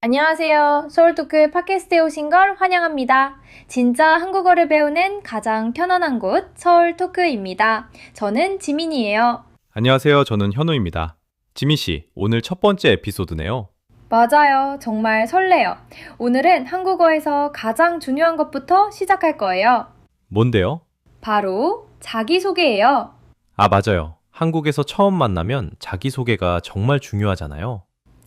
안녕하세요. 서울토크 팟캐스트에 오신 걸 환영합니다. 진짜 한국어를 배우는 가장 편안한 곳 서울토크입니다. 저는 지민이에요. 안녕하세요. 저는 현우입니다. 지민 씨, 오늘 첫 번째 에피소드네요. 맞아요. 정말 설레요. 오늘은 한국어에서 가장 중요한 것부터 시작할 거예요. 뭔데요? 바로 자기소개예요. 아, 맞아요. 한국에서 처음 만나면 자기소개가 정말 중요하잖아요.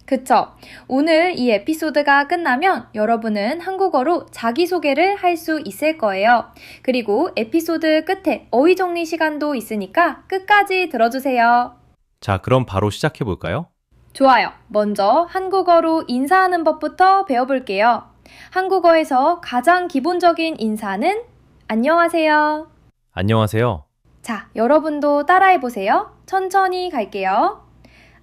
그쵸? 오늘 이 에피소드가 끝나면 여러분은 한국어로 자기소개를 할 수 있을 거예요. 그리고 에피소드 끝에 어휘 정리 시간도 있으니까 끝까지 들어주세요. 자, 그럼 바로 시작해 볼까요? 좋아요. 먼저 한국어로 인사하는 법부터 배워볼게요. 한국어에서 가장 기본적인 인사는 안녕하세요. 안녕하세요. 자, 여러분도 따라해보세요. 천천히 갈게요.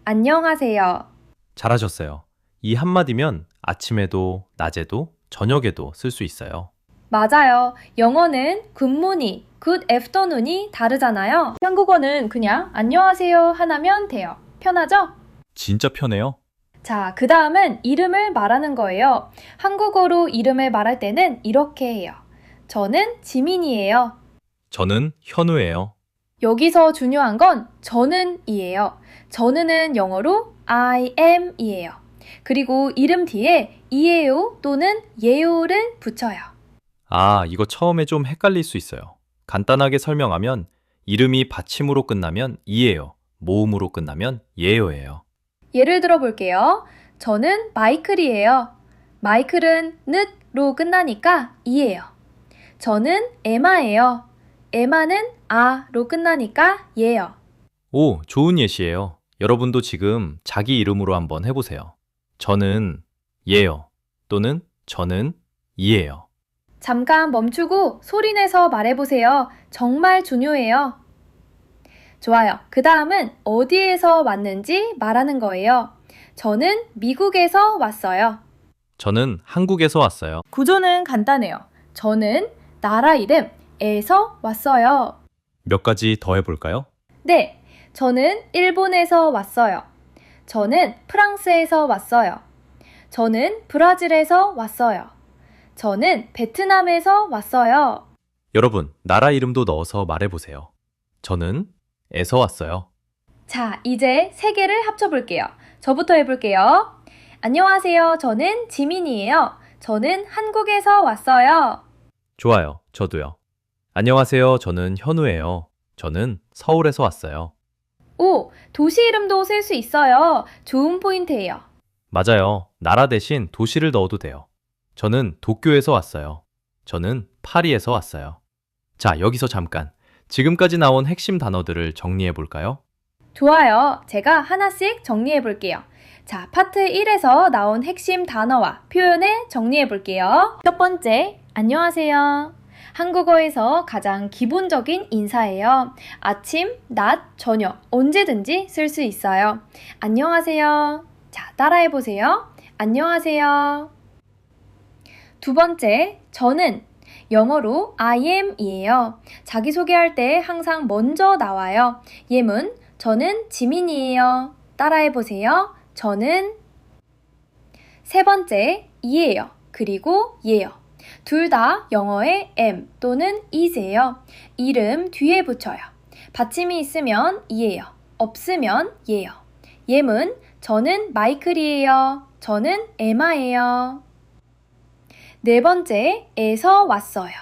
안녕하세요. 잘하셨어요. 이 한마디면 아침에도, 낮에도, 저녁에도 쓸 수 있어요. 맞아요. 영어는 굿모닝, 굿 애프터눈이 다르잖아요. 한국어는 그냥 안녕하세요 하나면 돼요. 편하죠? 진짜 편해요. 자, 그 다음은 이름을 말하는 거예요. 한국어로 이름을 말할 때는 이렇게 해요. 저는 지민이에요. 저는 현우예요. 여기서 중요한 건 저는이에요. 저는은 영어로 I am 이에요. 그리고 이름 뒤에 이에요 또는 예요를 붙여요. 아, 이거 처음에 좀 헷갈릴 수 있어요. 간단하게 설명하면 이름이 받침으로 끝나면 이예요. 모음으로 끝나면 예요예요. 예를 들어 볼게요. 저는 마이클이에요. 마이클은 는로 끝나니까 이예요. 저는 에마예요. 에마는 아로 끝나니까 예요. 오, 좋은 예시예요. 여러분도 지금 자기 이름으로 한번 해보세요. 저는 예요. 또는 저는 이예요. 잠깐 멈추고 소리내서 말해보세요. 정말 중요해요. 좋아요. 그 다음은 어디에서 왔는지 말하는 거예요. 저는 미국에서 왔어요. 저는 한국에서 왔어요. 구조는 간단해요. 저는 나라 이름에서 왔어요. 몇 가지 더 해볼까요? 네, 저는 일본에서 왔어요. 저는 프랑스에서 왔어요. 저는 브라질에서 왔어요. 저는 베트남에서 왔어요. 여러분, 나라 이름도 넣어서 말해보세요. 저는 에서 왔어요. 자, 이제 세 개를 합쳐볼게요. 저부터 해볼게요. 안녕하세요. 저는 지민이에요. 저는 한국에서 왔어요. 좋아요. 저도요. 안녕하세요. 저는 현우예요. 저는 서울에서 왔어요. 오, 도시 이름도 쓸 수 있어요. 좋은 포인트예요. 맞아요. 나라 대신 도시를 넣어도 돼요. 저는 도쿄에서 왔어요. 저는 파리에서 왔어요. 자, 여기서 잠깐. 지금까지 나온 핵심 단어들을 정리해 볼까요? 좋아요. 제가 하나씩 정리해 볼게요. 자, 파트 1에서 나온 핵심 단어와 표현을 정리해 볼게요. 첫 번째, 안녕하세요. 한국어에서 가장 기본적인 인사예요. 아침, 낮, 저녁, 언제든지 쓸 수 있어요. 안녕하세요. 자, 따라해 보세요. 안녕하세요. 두 번째, 저는 영어로 I am 이에요. 자기소개할 때 항상 먼저 나와요. 예문, 저는 지민이에요. 따라해 보세요. 저는 세 번째, 이에요. 그리고 예요. 둘 다 영어의 am 또는 is예요. 이름 뒤에 붙여요. 받침이 있으면 이에요. 없으면 예요. 예문, 저는 마이클이에요. 저는 에마예요. 네 번째, 에서 왔어요.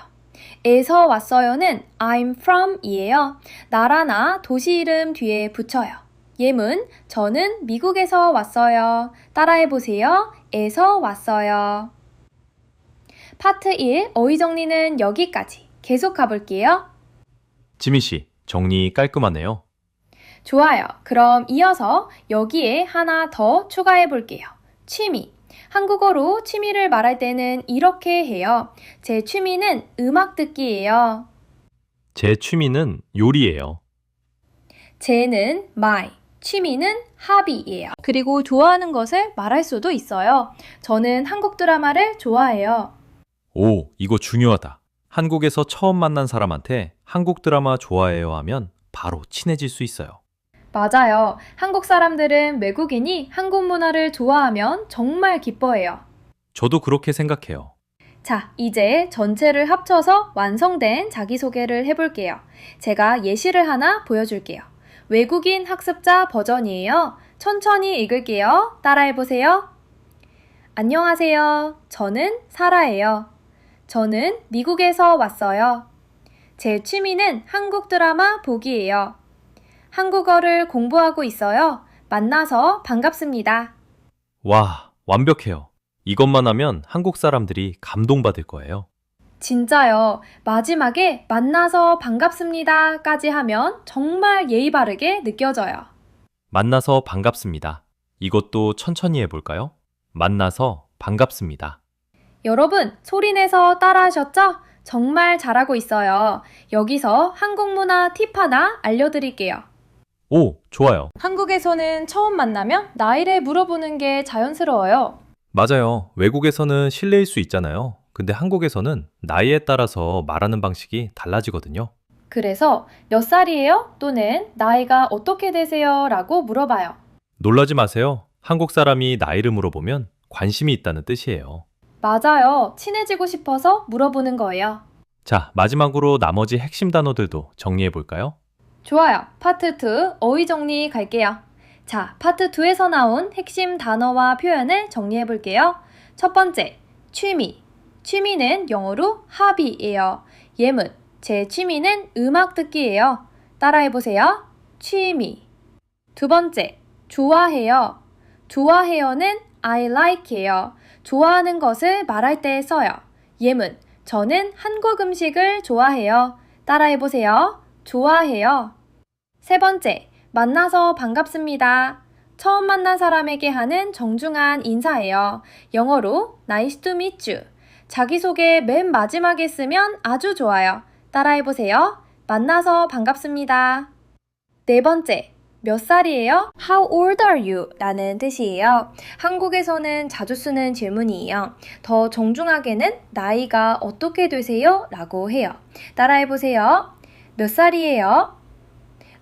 에서 왔어요는 I'm from 이에요. 나라나 도시 이름 뒤에 붙여요. 예문, 저는 미국에서 왔어요. 따라해 보세요. 에서 왔어요. 파트 1 어휘 정리는 여기까지. 계속 가볼게요. 지민 씨, 정리 깔끔하네요. 좋아요. 그럼 이어서 여기에 하나 더 추가해 볼게요. 취미. 한국어로 취미를 말할 때는 이렇게 해요. 제 취미는 음악 듣기예요. 제 취미는 요리예요. 제는 my, 취미는 hobby예요. 그리고 좋아하는 것을 말할 수도 있어요. 저는 한국 드라마를 좋아해요. 오, 이거 중요하다. 한국에서 처음 만난 사람한테 한국 드라마 좋아해요 하면 바로 친해질 수 있어요. 맞아요. 한국 사람들은 외국인이 한국 문화를 좋아하면 정말 기뻐해요. 저도 그렇게 생각해요. 자, 이제 전체를 합쳐서 완성된 자기소개를 해볼게요. 제가 예시를 하나 보여줄게요. 외국인 학습자 버전이에요. 천천히 읽을게요. 따라해보세요. 안녕하세요. 저는 사라예요. 저는 미국에서 왔어요. 제 취미는 한국 드라마 보기예요. 한국어를 공부하고 있어요. 만나서 반갑습니다. 와, 완벽해요. 이것만 하면 한국 사람들이 감동받을 거예요. 진짜요. 마지막에 만나서 반갑습니다까지 하면 정말 예의 바르게 느껴져요. 만나서 반갑습니다. 이것도 천천히 해볼까요? 만나서 반갑습니다. 여러분, 소리내서 따라하셨죠? 정말 잘하고 있어요. 여기서 한국 문화 팁 하나 알려드릴게요. 오, 좋아요. 한국에서는 처음 만나면 나이를 물어보는 게 자연스러워요. 맞아요. 외국에서는 실례일 수 있잖아요. 근데 한국에서는 나이에 따라서 말하는 방식이 달라지거든요. 그래서 몇 살이에요? 또는 나이가 어떻게 되세요? 라고 물어봐요. 놀라지 마세요. 한국 사람이 나이를 물어보면 관심이 있다는 뜻이에요. 맞아요. 친해지고 싶어서 물어보는 거예요. 자, 마지막으로 나머지 핵심 단어들도 정리해 볼까요? 좋아요. 파트 2 어휘 정리 갈게요. 자, 파트 2에서 나온 핵심 단어와 표현을 정리해 볼게요. 첫 번째, 취미. 취미는 영어로 hobby예요. 예문, 제 취미는 음악 듣기예요. 따라해 보세요. 취미. 두 번째, 좋아해요. 좋아해요는 I like예요. 좋아하는 것을 말할 때 써요. 예문, 저는 한국 음식을 좋아해요. 따라해 보세요. 좋아해요. 세 번째, 만나서 반갑습니다. 처음 만난 사람에게 하는 정중한 인사예요. 영어로 nice to meet you. 자기소개 맨 마지막에 쓰면 아주 좋아요. 따라해 보세요. 만나서 반갑습니다. 네 번째, 몇 살이에요? How old are you? 라는 뜻이에요. 한국에서는 자주 쓰는 질문이에요. 더 정중하게는 나이가 어떻게 되세요? 라고 해요. 따라해 보세요. 몇 살이에요?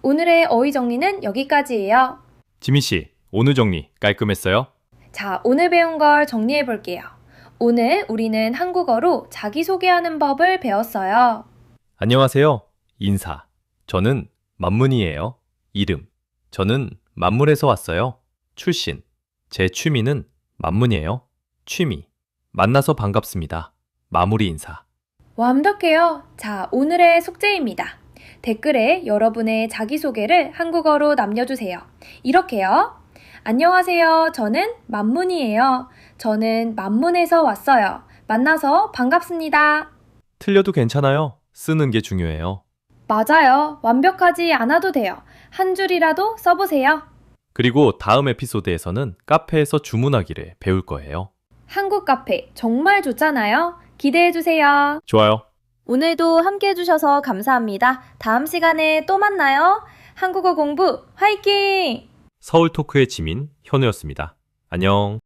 오늘의 어휘 정리는 여기까지예요. 지민 씨, 오늘 정리 깔끔했어요? 자, 오늘 배운 걸 정리해 볼게요. 오늘 우리는 한국어로 자기소개하는 법을 배웠어요. 안녕하세요. 인사. 저는 만문이에요. 이름. 저는 만물에서 왔어요. 출신. 제 취미는 만문이에요. 취미. 만나서 반갑습니다. 마무리 인사. 완벽해요. 자, 오늘의 숙제입니다. 댓글에 여러분의 자기소개를 한국어로 남겨주세요. 이렇게요. 안녕하세요. 저는 만문이에요. 저는 만문에서 왔어요. 만나서 반갑습니다. 틀려도 괜찮아요. 쓰는 게 중요해요. 맞아요. 완벽하지 않아도 돼요. 한 줄이라도 써보세요. 그리고 다음 에피소드에서는 카페에서 주문하기를 배울 거예요. 한국 카페 정말 좋잖아요. 기대해주세요. 좋아요. 오늘도 함께 해주셔서 감사합니다. 다음 시간에 또 만나요. 한국어 공부 화이팅! 서울 토크의 지민, 현우였습니다. 안녕.